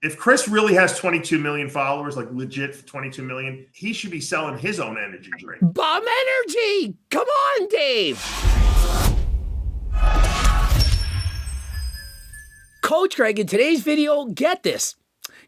If Chris really has 22 million followers, like legit 22 million, he should be selling his own energy drink. Bum Energy! Come on, Dave! Coach Greg, in today's video, get this.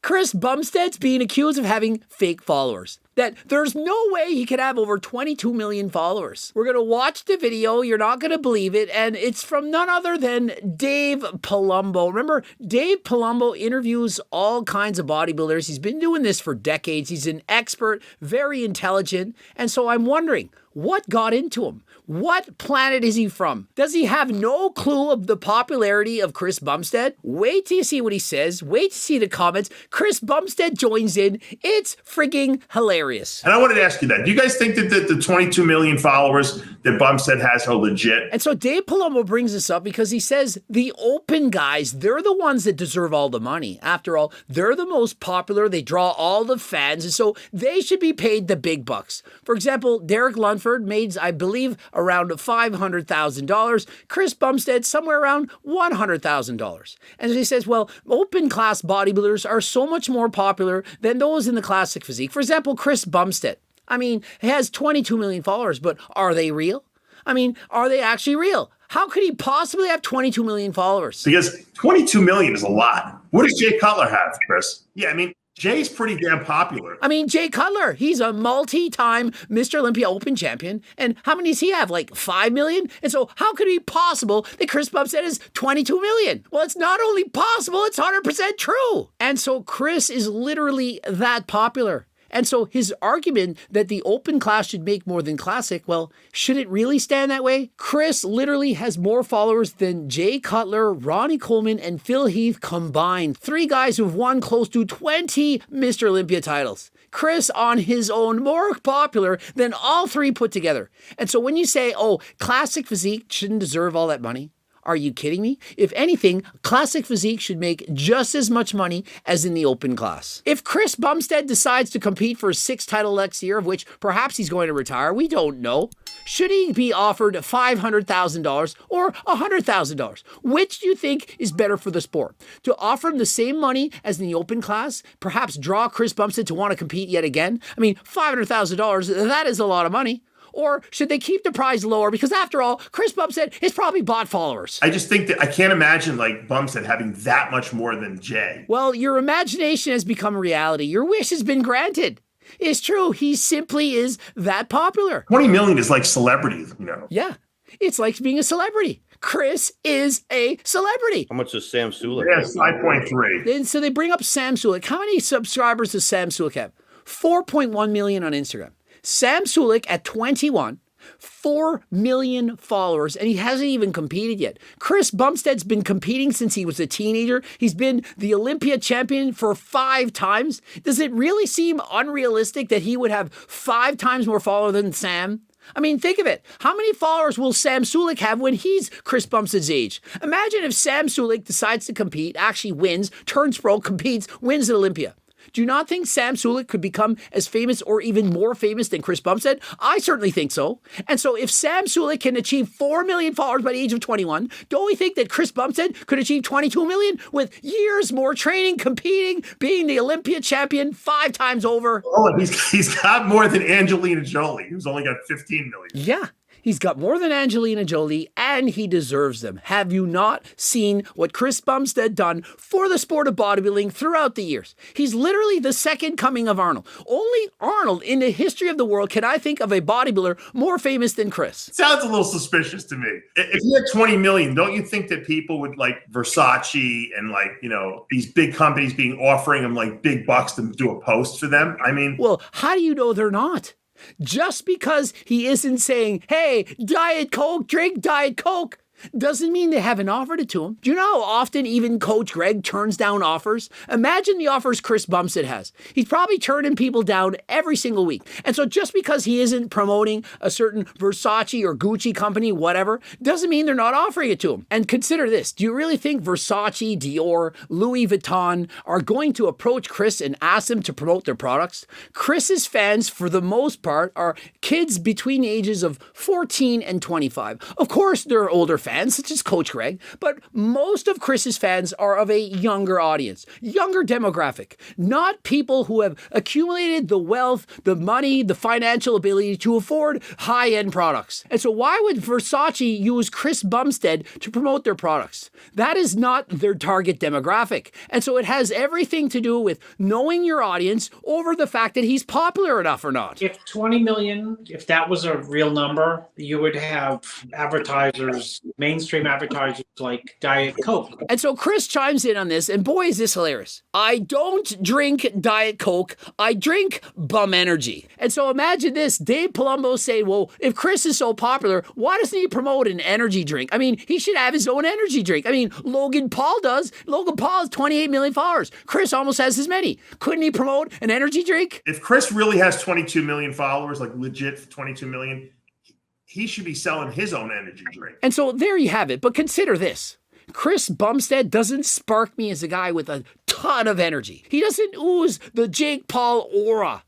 Chris Bumstead's being accused of having fake followers. That there's no way he could have over 22 million followers. We're going to watch the video. You're not going to believe it. And it's from none other than Dave Palumbo. Remember, Dave Palumbo interviews all kinds of bodybuilders. He's been doing this for decades. He's an expert, very intelligent. And so I'm wondering, what got into him? What planet is he from? Does he have no clue of the popularity of Chris Bumstead? Wait till you see what he says. Wait to see the comments. Chris Bumstead joins in. It's frigging hilarious. And I wanted to ask you that. Do you guys think that the 22 million followers that Bumstead has are legit? And so Dave Palumbo brings this up because he says the open guys, they're the ones that deserve all the money. After all, they're the most popular. They draw all the fans. And so they should be paid the big bucks. For example, Derek Lunford made, I believe, around $500,000. Chris Bumstead, somewhere around $100,000. And he says, well, open class bodybuilders are so much more popular than those in the classic physique. For example, Chris Bumstead. I mean, he has 22 million followers, but are they real? I mean, are they actually real? How could he possibly have 22 million followers? Because 22 million is a lot. What does Jay Cutler have, Chris? Yeah, I mean, Jay's pretty damn popular. I mean, Jay Cutler, he's a multi-time Mr. Olympia Open champion. And how many does he have? Like 5 million? And so how could it be possible that Chris Bumstead is 22 million? Well, it's not only possible, it's 100% true. And so Chris is literally that popular. And so his argument that the open class should make more than classic, well, should it really stand that way? Chris literally has more followers than Jay Cutler, Ronnie Coleman, and Phil Heath combined. 3 guys who've won close to 20 Mr. Olympia titles. Chris on his own more popular than all 3 put together. And so when you say, oh, classic physique shouldn't deserve all that money, are you kidding me? If anything, classic physique should make just as much money as in the open class. If Chris Bumstead decides to compete for a 6th title next year, of which perhaps he's going to retire, we don't know, should he be offered $500,000 or $100,000? Which do you think is better for the sport? To offer him the same money as in the open class, perhaps draw Chris Bumstead to want to compete yet again? I mean, $500,000, that is a lot of money. Or should they keep the price lower? Because after all, Chris Bumstead has probably bought followers. I just think that I can't imagine like Bumstead having that much more than Jay. Well, your imagination has become reality. Your wish has been granted. It's true. He simply is that popular. 20 million is like celebrity, you know. Yeah. It's like being a celebrity. Chris is a celebrity. How much does Sam Sulek Yeah, have? 5.3. And so they bring up Sam Sulek. How many subscribers does Sam Sulek have? 4.1 million on Instagram. Sam Sulek at 21, 4 million followers, and he hasn't even competed yet. Chris Bumstead's been competing since he was a teenager. He's been the Olympia champion for 5 times. Does it really seem unrealistic that he would have 5 times more followers than Sam? I mean, think of it. How many followers will Sam Sulek have when he's Chris Bumstead's age? Imagine if Sam Sulek decides to compete, actually wins, turns pro, competes, wins at Olympia. Do you not think Sam Sulek could become as famous or even more famous than Chris Bumstead? I certainly think so. And so if Sam Sulek can achieve 4 million followers by the age of 21, don't we think that Chris Bumstead could achieve 22 million with years more training, competing, being the Olympia champion 5 times over? Oh, he's got more than Angelina Jolie, who's only got 15 million. Yeah. He's got more than Angelina Jolie, and he deserves them. Have you not seen what Chris Bumstead done for the sport of bodybuilding throughout the years? He's literally the second coming of Arnold. Only Arnold in the history of the world can I think of a bodybuilder more famous than Chris. Sounds a little suspicious to me. If he had 20 million, don't you think that people would like Versace and like, you know, these big companies offering him like big bucks to do a post for them? I mean, well, how do you know they're not? Just because he isn't saying, hey, Diet Coke, drink Diet Coke, doesn't mean they haven't offered it to him. Do you know how often even Coach Greg turns down offers? Imagine the offers Chris Bumstead has. He's probably turning people down every single week. And so just because he isn't promoting a certain Versace or Gucci company, whatever, doesn't mean they're not offering it to him. And consider this. Do you really think Versace, Dior, Louis Vuitton are going to approach Chris and ask him to promote their products? Chris's fans, for the most part, are kids between the ages of 14 and 25. Of course, there are older fans. fans, such as Coach Greg, but most of Chris's fans are of a younger audience, younger demographic, not people who have accumulated the wealth, the money, the financial ability to afford high-end products. And so why would Versace use Chris Bumstead to promote their products? That is not their target demographic. And so it has everything to do with knowing your audience over the fact that he's popular enough or not. If 20 million, if that was a real number, you would have advertisers, mainstream advertisers like Diet Coke. And so Chris chimes in on this, and boy, is this hilarious. I don't drink Diet Coke, I drink Bum Energy. And so imagine this, Dave Palumbo saying, well, if Chris is so popular, why doesn't he promote an energy drink? I mean, he should have his own energy drink. I mean, Logan Paul does. Logan Paul has 28 million followers. Chris almost has as many. Couldn't he promote an energy drink? If Chris really has 22 million followers, like legit 22 million, he should be selling his own energy drink. And so there you have it. But consider this. Chris Bumstead doesn't spark me as a guy with a ton of energy. He doesn't ooze the Jake Paul aura.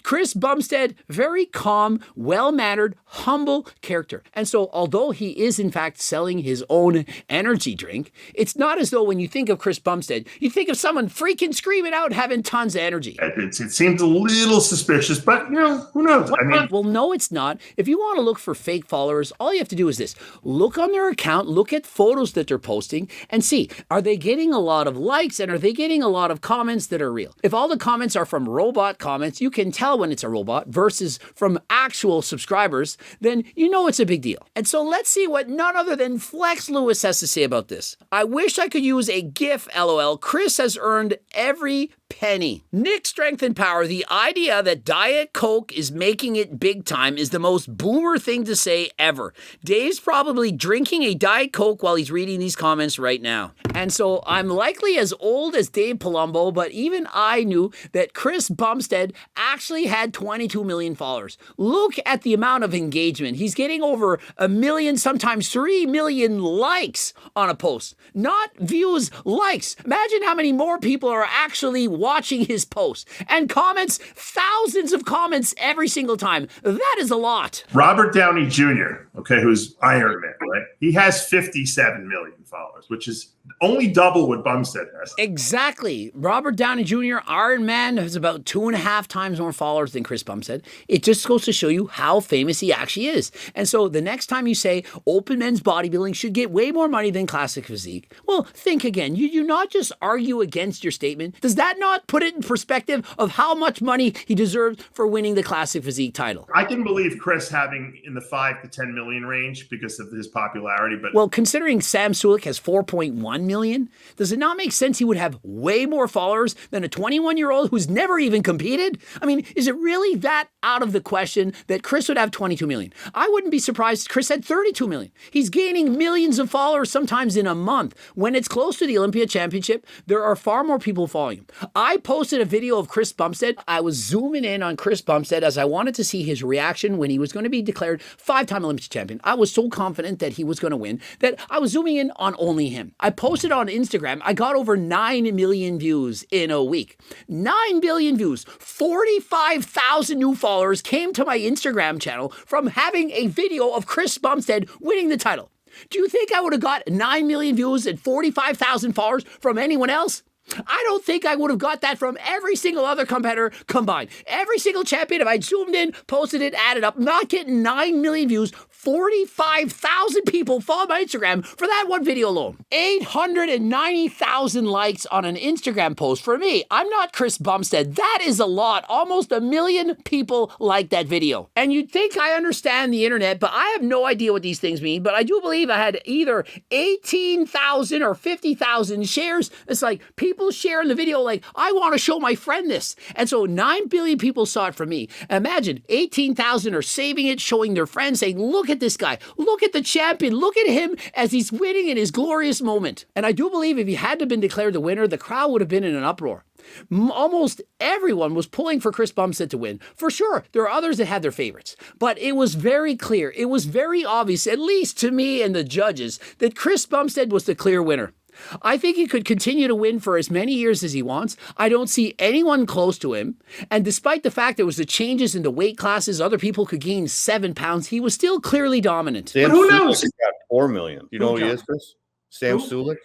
Chris Bumstead, very calm, well-mannered, humble character. And so although he is in fact selling his own energy drink, it's not as though when you think of Chris Bumstead, you think of someone freaking screaming out having tons of energy. It seems a little suspicious, but who knows? I mean, well, no, it's not. If you want to look for fake followers, all you have to do is this. Look on their account, look at photos that they're posting, and see, are they getting a lot of likes and are they getting a lot of comments that are real? If all the comments are from robot comments, you can tell when it's a robot versus from actual subscribers, then you know it's a big deal. And so let's see what none other than Flex Lewis has to say about this. I wish I could use a GIF, LOL. Chris has earned every penny. Nick Strength and Power, the idea that Diet Coke is making it big time is the most boomer thing to say ever. Dave's probably drinking a Diet Coke while he's reading these comments right now. And so I'm likely as old as Dave Palumbo, but even I knew that Chris Bumstead actually had 22 million followers. Look at the amount of engagement. He's getting over 1 million, sometimes 3 million likes on a post. Not views, likes. Imagine how many more people are actually watching his posts. And comments, thousands of comments every single time. That is a lot. Robert Downey Jr., who's Iron Man, right? He has 57 million followers, which is only double what Bumstead has. Exactly. Robert Downey Jr., Iron Man, has about 2.5 times more followers than Chris Bumstead. It just goes to show you how famous he actually is. And so the next time you say open men's bodybuilding should get way more money than classic physique, well, think again. You do not just argue against your statement. Does that not put it in perspective of how much money he deserves for winning the classic physique title? I can believe Chris having in the 5 to 10 million range because of his popularity, but well, considering Sam Sulek has 4.1 million, does it not make sense he would have way more followers than a 21-year-old who's never even competed? I mean, is it really that out of the question that Chris would have 22 million? I wouldn't be surprised if Chris had 32 million. He's gaining millions of followers sometimes in a month. When it's close to the Olympia Championship, there are far more people following him. I posted a video of Chris Bumstead. I was zooming in on Chris Bumstead as I wanted to see his reaction when he was going to be declared 5-time Olympia champion. I was so confident that he was going to win that I was zooming in on only him. I posted on Instagram. I got over 9 million views in a week. 9 billion views. 45,000 new followers came to my Instagram channel from having a video of Chris Bumstead winning the title. Do you think I would have got 9 million views and 45,000 followers from anyone else? I don't think I would have got that from every single other competitor combined. Every single champion, if I zoomed in, posted it, added up, not getting 9 million views, 45,000 people follow my Instagram for that one video alone. 890,000 likes on an Instagram post for me. I'm not Chris Bumstead. That is a lot. Almost 1 million people like that video. And you'd think I understand the internet, but I have no idea what these things mean. But I do believe I had either 18,000 or 50,000 shares. It's like people sharing the video like, I want to show my friend this. And so 9 billion people saw it from me. Imagine 18,000 are saving it, showing their friends, saying, look at this guy. Look at the champion. Look at him as he's winning in his glorious moment. And I do believe if he had to have been declared the winner, the crowd would have been in an uproar. Almost everyone was pulling for Chris Bumstead to win. For sure, there are others that had their favorites. But it was very clear, it was very obvious, at least to me and the judges, that Chris Bumstead was the clear winner. I think he could continue to win for as many years as he wants. I don't see anyone close to him. And despite the fact there was the changes in the weight classes, other people could gain 7 pounds, he was still clearly dominant. Sam who Sulek knows? has got 4 million. You know who he is, Chris? Sam Who? Sulek.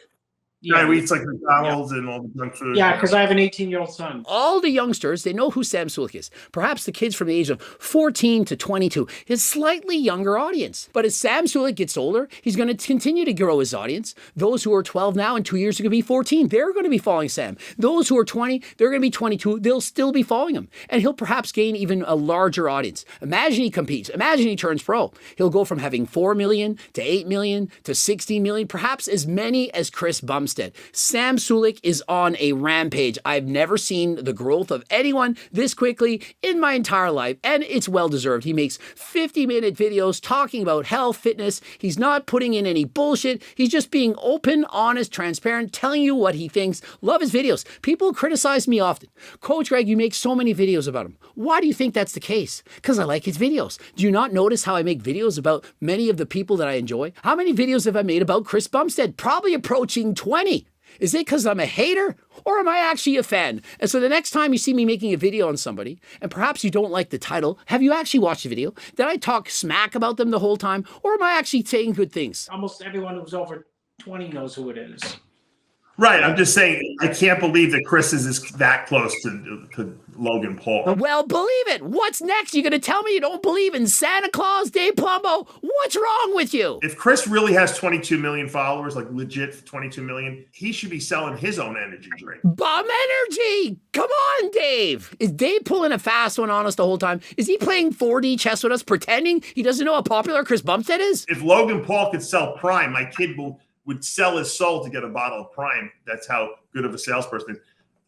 Guy who eats like McDonald's and all the junk food. Yeah, because I have an 18-year-old son. All the youngsters, they know who Sam Sulek is. Perhaps the kids from the age of 14 to 22, his slightly younger audience. But as Sam Sulek gets older, he's going to continue to grow his audience. Those who are 12 now and 2 years are going to be 14. They're going to be following Sam. Those who are 20, they're going to be 22. They'll still be following him. And he'll perhaps gain even a larger audience. Imagine he competes. Imagine he turns pro. He'll go from having 4 million to 8 million to 16 million, perhaps as many as Chris Bumstead. Sam Sulek is on a rampage. I've never seen the growth of anyone this quickly in my entire life, and it's well-deserved. He makes 50-minute videos talking about health, fitness. He's not putting in any bullshit. He's just being open, honest, transparent, telling you what he thinks. Love his videos. People criticize me often. Coach Greg, you make so many videos about him. Why do you think that's the case? Because I like his videos. Do you not notice how I make videos about many of the people that I enjoy? How many videos have I made about Chris Bumstead? Probably approaching 20. Is it because I'm a hater or am I actually a fan? And so the next time you see me making a video on somebody and perhaps you don't like the title, have you actually watched the video? Did I talk smack about them the whole time or am I actually saying good things? Almost everyone who's over 20 knows who it is. Right. I'm just saying, I can't believe that Chris is that close to Logan Paul. Well, believe it. What's next? You going to tell me you don't believe in Santa Claus, Dave Palumbo? What's wrong with you? If Chris really has 22 million followers, like legit 22 million, he should be selling his own energy drink. Bum energy! Come on, Dave! Is Dave pulling a fast one on us the whole time? Is he playing 4D chess with us, pretending he doesn't know how popular Chris Bumstead is? If Logan Paul could sell Prime, my kid would sell his soul to get a bottle of Prime. That's how good of a salesperson.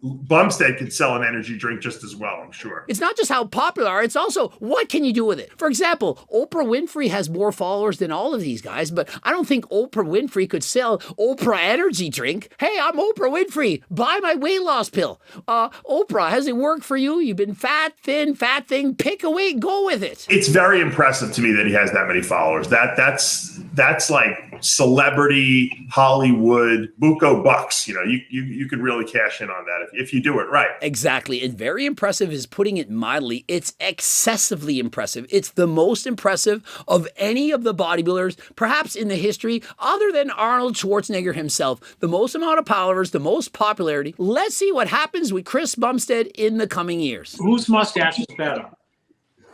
Bumstead could sell an energy drink just as well, I'm sure. It's not just how popular, it's also what can you do with it? For example, Oprah Winfrey has more followers than all of these guys, but I don't think Oprah Winfrey could sell Oprah energy drink. Hey, I'm Oprah Winfrey. Buy my weight loss pill. Oprah, has it worked for you? You've been fat, thin, fat thing. Pick a weight, go with it. It's very impressive to me that he has that many followers. That's like celebrity Hollywood buco bucks. You know, you could really cash in on that if you do it right. Exactly. And very impressive is putting it mildly. It's excessively impressive. It's the most impressive of any of the bodybuilders, perhaps in the history, other than Arnold Schwarzenegger himself. The most amount of followers, the most popularity. Let's see what happens with Chris Bumstead in the coming years. Whose mustache is better?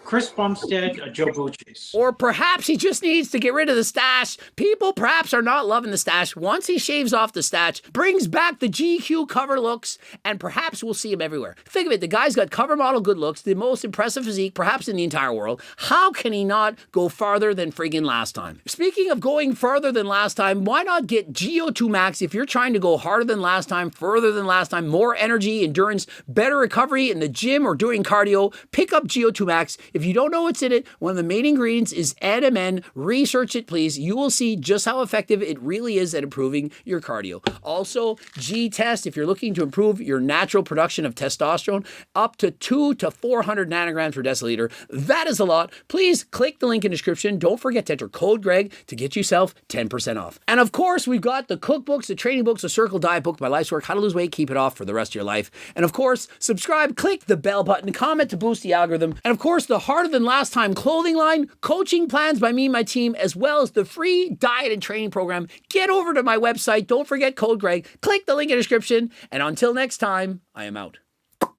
Chris Bumstead or Joe Bucci's? Or perhaps he just needs to get rid of the stash. People perhaps are not loving the stash. Once he shaves off the stash, brings back the GQ cover looks, and perhaps we'll see him everywhere. Think of it, the guy's got cover model good looks, the most impressive physique perhaps in the entire world. How can he not go farther than friggin' last time? Speaking of going farther than last time, why not get GO2 Max if you're trying to go harder than last time, further than last time, more energy, endurance, better recovery in the gym or doing cardio? Pick up GO2 Max. If you don't know what's in it, one of the main ingredients is NMN. Research it, please. You will see just how effective it really is at improving your cardio. Also, G-Test, if you're looking to improve your natural production of testosterone, up to 200 to 400 nanograms per deciliter. That is a lot. Please click the link in the description. Don't forget to enter code Greg to get yourself 10% off. And of course, we've got the cookbooks, the training books, the Circle Diet book, My Life's Work, How to Lose Weight, Keep It Off for the rest of your life. And of course, subscribe, click the bell button, comment to boost the algorithm. And of course, the Harder Than Last Time clothing line, coaching plans by me and my team, as well as the free diet and training program. Get over to my website. Don't forget code Greg. Click the link in the description. And until next time, I am out.